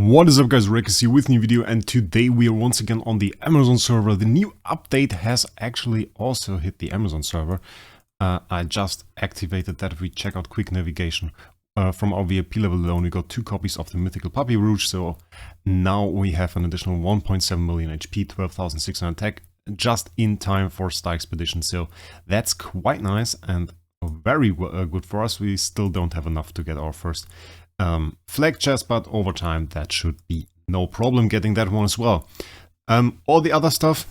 What is up guys, Wraec here with a new video, and today we are once again on the Amazon server. The new update has actually also hit the Amazon server. I just activated that. If we check out quick navigation from our VIP level alone, we got 2 copies of the mythical puppy rouge, so now we have an additional 1.7 million HP, 12,600 attack, just in time for Star Expedition, so that's quite nice and very good for us. We still don't have enough to get our first flag chest, but over time that should be no problem getting that one as well. All the other stuff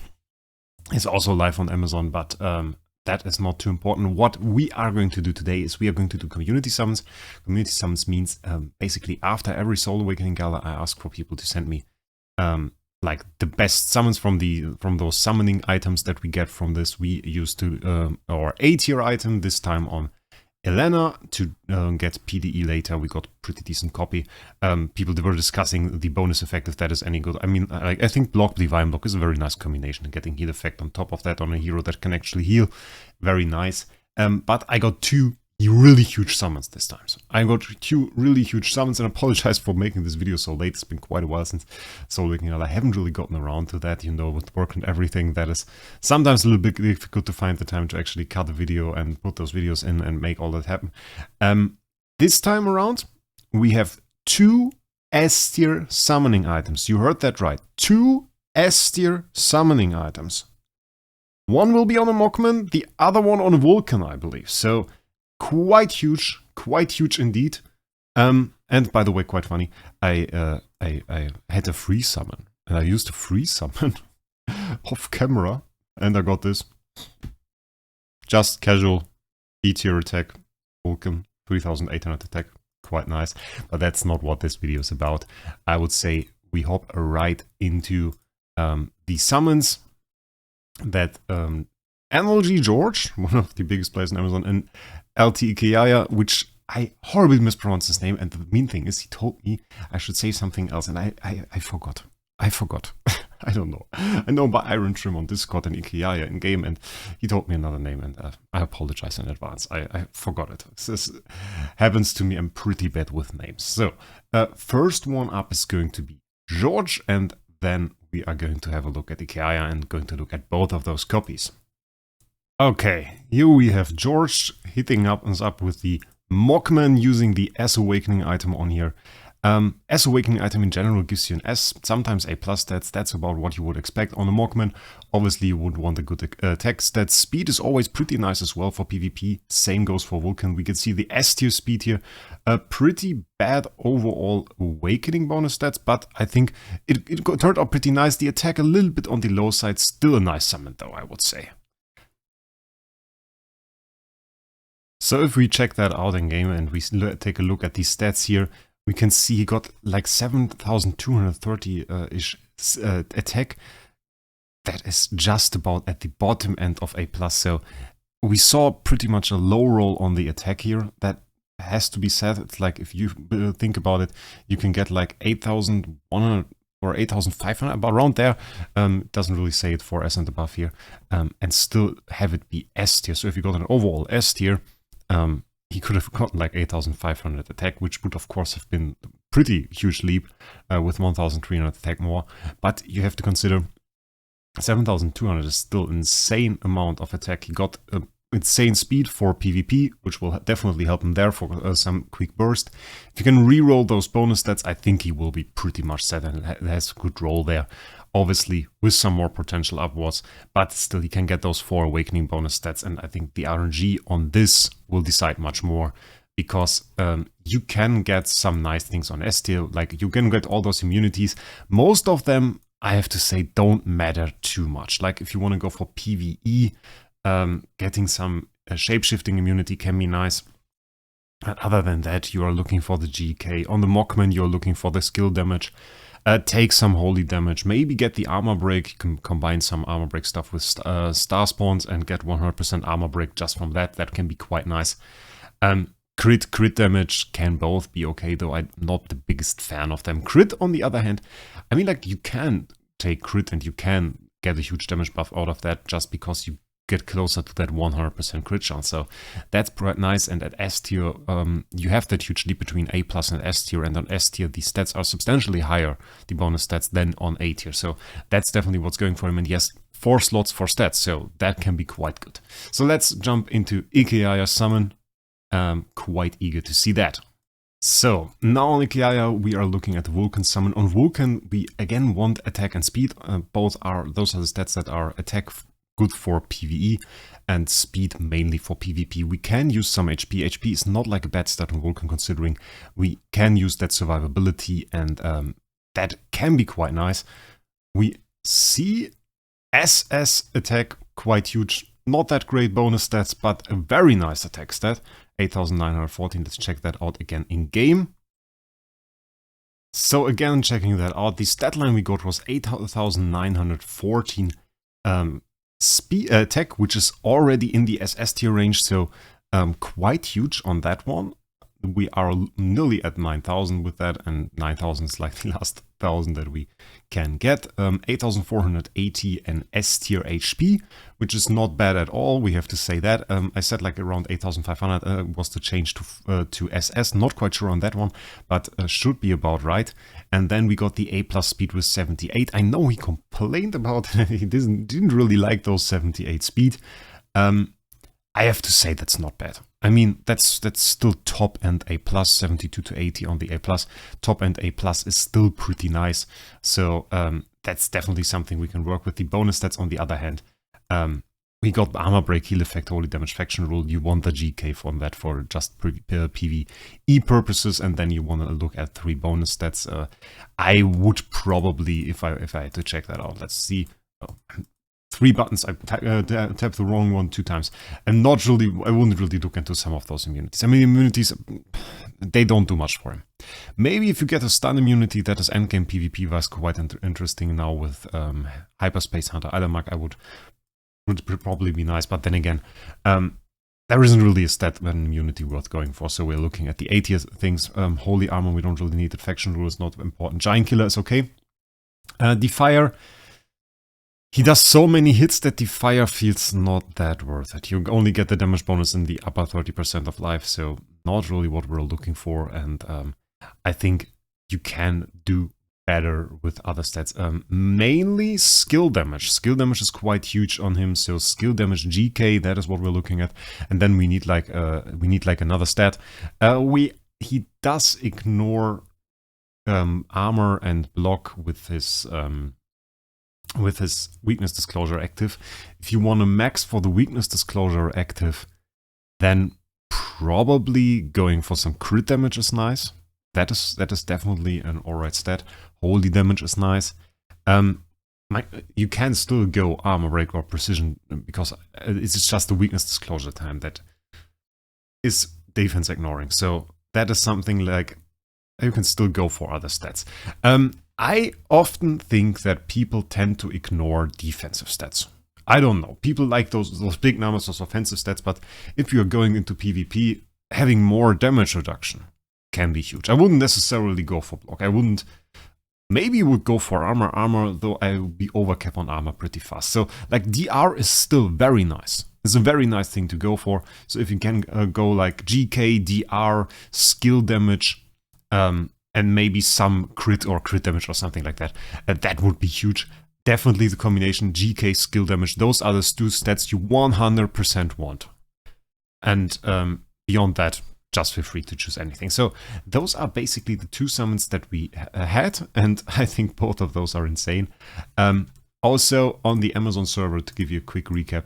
is also live on Amazon, but that is not too important. What we are going to do today is we are going to do community summons. Community summons means basically after every Soul Awakening Gala, I ask for people to send me like the best summons from those summoning items that we get from this. We used to our A-tier item this time on Elena to get PDE later. We got pretty decent copy. People were discussing the bonus effect, if that is any good. I mean, I think Block Divine Block is a very nice combination. Getting heal effect on top of that on a hero that can actually heal, very nice. But I got 2 really huge summons this time. So I got 2 really huge summons, and I apologize for making this video so late. It's been quite a while since Soul Awakening. I haven't really gotten around to that, you know, with work and everything. That is sometimes a little bit difficult to find the time to actually cut the video and put those videos in and make all that happen. This time around, we have 2 S-tier summoning items. You heard that right. 2 S-tier summoning items. One will be on a Mockman, the other one on a Vulcan, I believe. So quite huge indeed. And by the way, quite funny, I had a free summon, and I used a free summon off camera, and I got this. Just casual E-tier attack, Vulcan, 3,800 attack, quite nice. But that's not what this video is about. I would say we hop right into the summons that NLG George, one of the biggest players on Amazon, and LT Ikkeahja, which I horribly mispronounced his name, and the mean thing is he told me I should say something else, and I forgot. I don't know. I know by Iron Trim on Discord and Ikkeahja in game, and he told me another name, and I apologize in advance. I forgot it. This happens to me. I'm pretty bad with names. So first one up is going to be George, and then we are going to have a look at Ikkeahja and going to look at both of those copies. Okay, here we have George hitting us up with the Mockman using the S Awakening item on here. S Awakening item in general gives you an S, sometimes A plus stats. That's about what you would expect on a Mockman. Obviously you would want a good attack stat. Speed is always pretty nice as well for PvP. Same goes for Vulcan. We can see the S tier speed here. Pretty bad overall Awakening bonus stats, but I think it turned out pretty nice. The attack a little bit on the low side. Still a nice summon though, I would say. So if we check that out in game and we take a look at these stats here, we can see he got like 7,230-ish attack. That is just about at the bottom end of A+. So we saw pretty much a low roll on the attack here. That has to be said. It's like, if you think about it, you can get like 8,100 or 8,500, about around there. It doesn't really say it for S and above here. And still have it be S tier. So if you got an overall S tier, he could have gotten like 8,500 attack, which would of course have been a pretty huge leap with 1,300 attack more. But you have to consider 7,200 is still an insane amount of attack. He got insane speed for PvP, which will definitely help him there for some quick burst. If you can reroll those bonus stats, I think he will be pretty much set and has a good roll there. Obviously, with some more potential upwards, but still he can get those 4 Awakening bonus stats, and I think the RNG on this will decide much more, because you can get some nice things on S tier, like you can get all those immunities. Most of them, I have to say, don't matter too much. Like if you want to go for PvE, getting some shape-shifting immunity can be nice. And other than that, you are looking for the GK. On the Mockman, you're looking for the skill damage. Take some holy damage, maybe get the armor break. You can combine some armor break stuff with star spawns and get 100% armor break just from that. That can be quite nice. Crit damage can both be okay, though I'm not the biggest fan of them. Crit, on the other hand, I mean, like, you can take crit and you can get a huge damage buff out of that just because you get closer to that 100% crit chance. So that's quite nice. And at S tier, you have that huge leap between A+ and S tier. And on S tier, the stats are substantially higher, the bonus stats, than on A tier. So that's definitely what's going for him. And yes, 4 slots for stats, so that can be quite good. So let's jump into Ikkeahja summon. Quite eager to see that. So now on Ikkeahja we are looking at the Vulcan summon. On Vulcan we again want attack and speed. Those are the stats that are attack good for PvE and speed mainly for PvP. We can use some HP. HP is not like a bad stat on Vulcan, considering we can use that survivability, and that can be quite nice. We see SS attack quite huge, not that great bonus stats, but a very nice attack stat, 8,914. Let's check that out again in game. So again, checking that out, the stat line we got was 8,914 speed attack, which is already in the SS tier range, so quite huge on that one. We are nearly at 9,000 with that, and 9,000 is like the last 1,000 that we can get. 8,480 and S tier HP, which is not bad at all, we have to say that. I said like around 8,500 was the change to SS, not quite sure on that one, but should be about right. And then we got the A+ speed with 78. I know he complained about it, he didn't really like those 78 speed. I have to say that's not bad. I mean, that's still top end A+, 72 to 80 on the A+. Top end A+ is still pretty nice. So that's definitely something we can work with. The bonus stats, on the other hand, we got armor break, heal effect, holy damage, faction rule. You want the GK from that for just PvE purposes, and then you want to look at 3 bonus stats. I would probably, if I had to check that out, let's see. 3 buttons, I tapped the wrong one 2 times. I wouldn't really look into some of those immunities. I mean, immunities, they don't do much for him. Maybe if you get a stun immunity that is endgame PvP was quite interesting now with Hyperspace Hunter Eilermark, would probably be nice, but then again, there isn't really a stat immunity worth going for, so we're looking at the A tier things. Holy Armor, we don't really need it. Faction Rule is not important. Giant Killer is okay. Defire, he does so many hits that the fire feels not that worth it. You only get the damage bonus in the upper 30% of life, so not really what we're looking for. And I think you can do better with other stats. Mainly skill damage. Skill damage is quite huge on him, so skill damage GK, that is what we're looking at. And then we need like another stat. He does ignore armor and block with his weakness disclosure active. If you want to max for the weakness disclosure active, then probably going for some crit damage is nice. That is definitely an alright stat. Holy damage is nice. You can still go armor break or precision, because it's just the weakness disclosure time that is defense ignoring. So that is something like you can still go for other stats. I often think that people tend to ignore defensive stats. I don't know. People like those big numbers, those offensive stats, but if you're going into PvP, having more damage reduction can be huge. I wouldn't necessarily go for block. Maybe would go for armor, though I would be overcap on armor pretty fast. So like DR is still very nice. It's a very nice thing to go for. So if you can go like GK, DR, skill damage, and maybe some crit or crit damage or something like that, that would be huge. Definitely the combination GK, skill damage, those are the 2 stats you 100% want. And beyond that, just feel free to choose anything. So those are basically the 2 summons that we had, and I think both of those are insane. Also on the Amazon server, to give you a quick recap,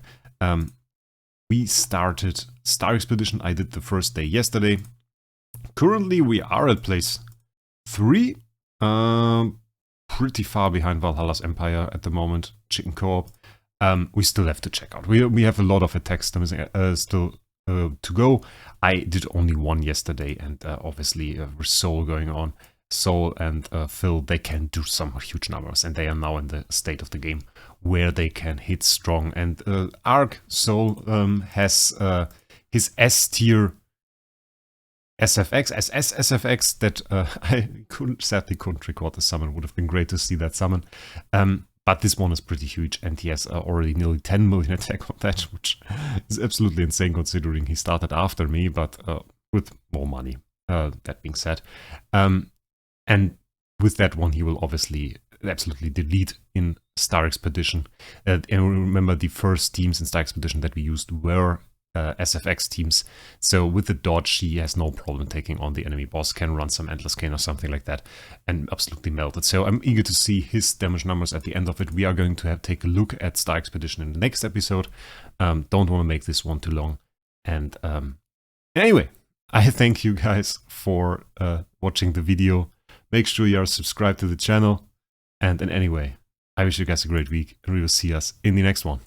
we started Star Expedition. I did the first day yesterday. Currently we are at place 3, pretty far behind Valhalla's Empire at the moment, chicken co-op. We still have to check out. We have a lot of attacks still to go. I did only 1 yesterday, and obviously with Soul going on. Soul and Phil, they can do some huge numbers, and they are now in the state of the game where they can hit strong. And Arc Soul has his S tier SFX, SS SFX that I sadly couldn't record the summon. Would have been great to see that summon. But this one is pretty huge, and he has already nearly 10 million attack on that, which is absolutely insane considering he started after me, but with more money, that being said. And with that one, he will obviously absolutely delete in Star Expedition. And remember, the first teams in Star Expedition that we used were SFX teams, so with the dodge he has no problem taking on the enemy boss, can run some Endless Cane or something like that and absolutely melt it. So I'm eager to see his damage numbers at the end of it. We are going to take a look at Star Expedition in the next episode. Don't want to make this one too long. And anyway, I thank you guys for watching the video. Make sure you are subscribed to the channel, and in any way, I wish you guys a great week, and we will see us in the next one.